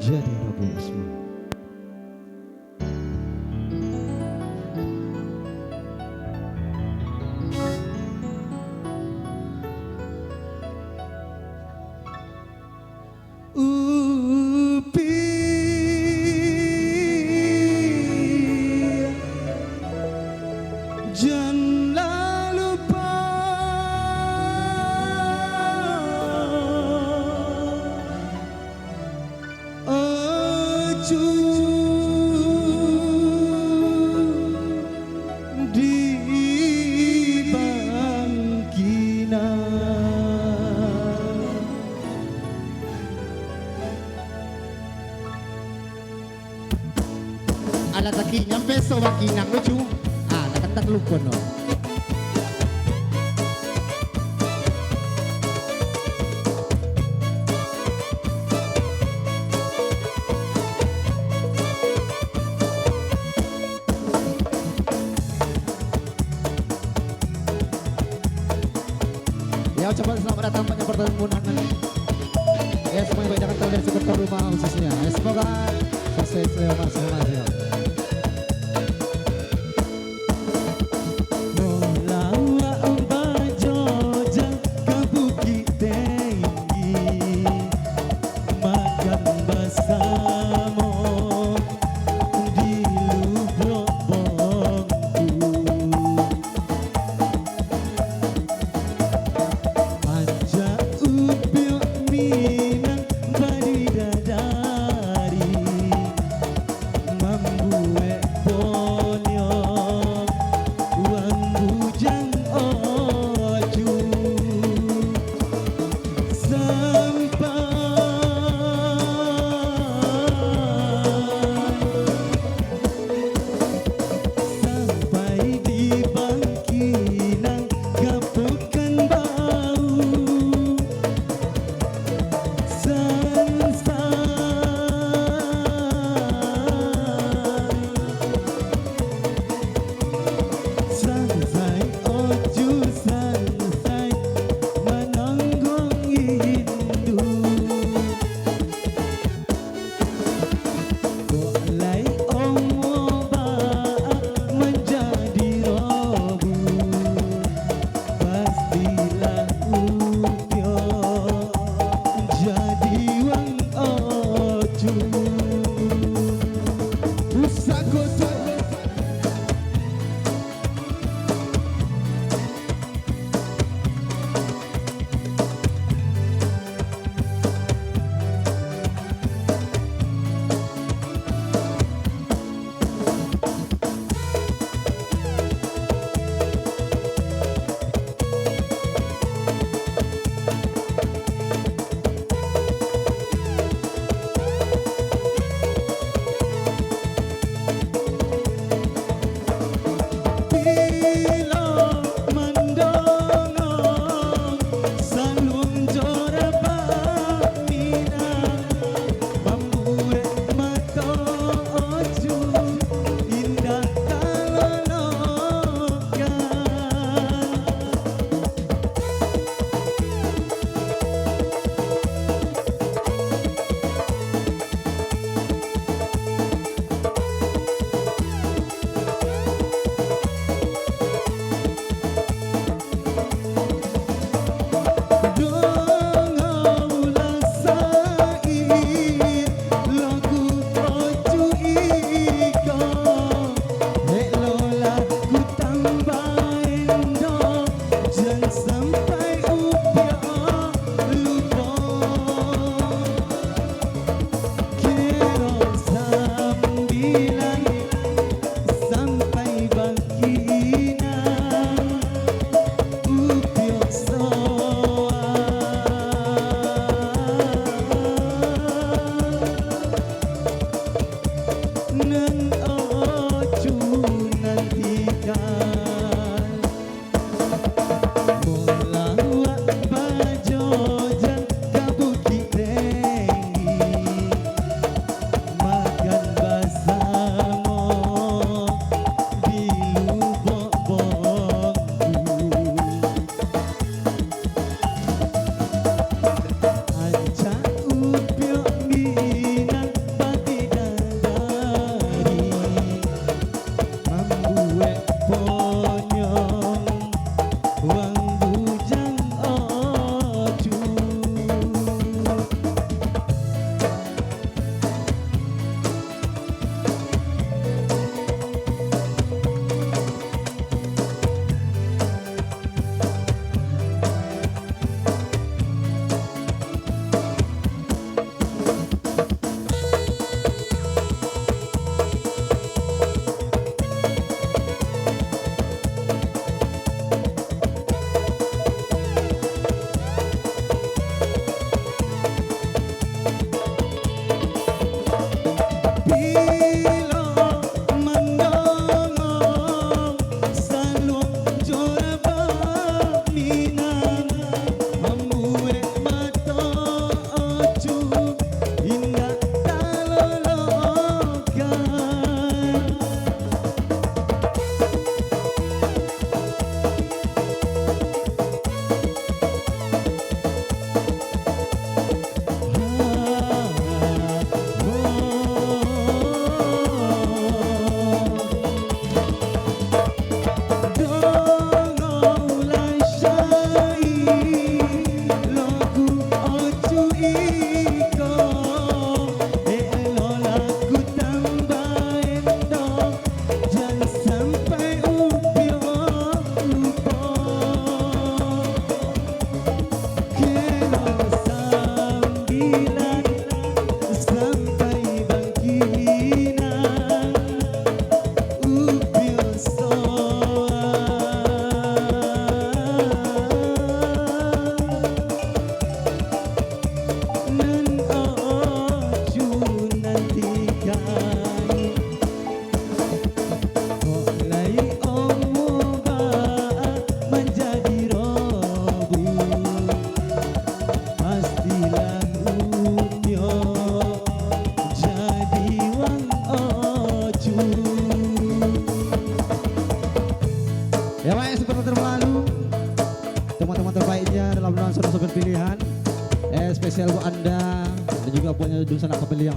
jadi Rabu semua. Upi jangan lupa acu di bangkina. Alat lagi nyampe so bangkinang lucu. Tak lupa no. Ya ucapan selamat datang banyak pertemuan. Ya semuanya banyak tahu dari sekitar rumah khususnya. Ya, semoga sukses lewat masing-masing. iko elola ku tambah endong jangan sampai upio lupa kelo sambilan sampai bangkinang upio soa nan oju nantikan mulai omoga menjadi robu pastilah umyo jadi wang oju. Ya baik, seperti terlalu teman-teman terbaiknya dalam dansa pilihan. Spesial buat Anda dan juga buat Dusun Akapeli yang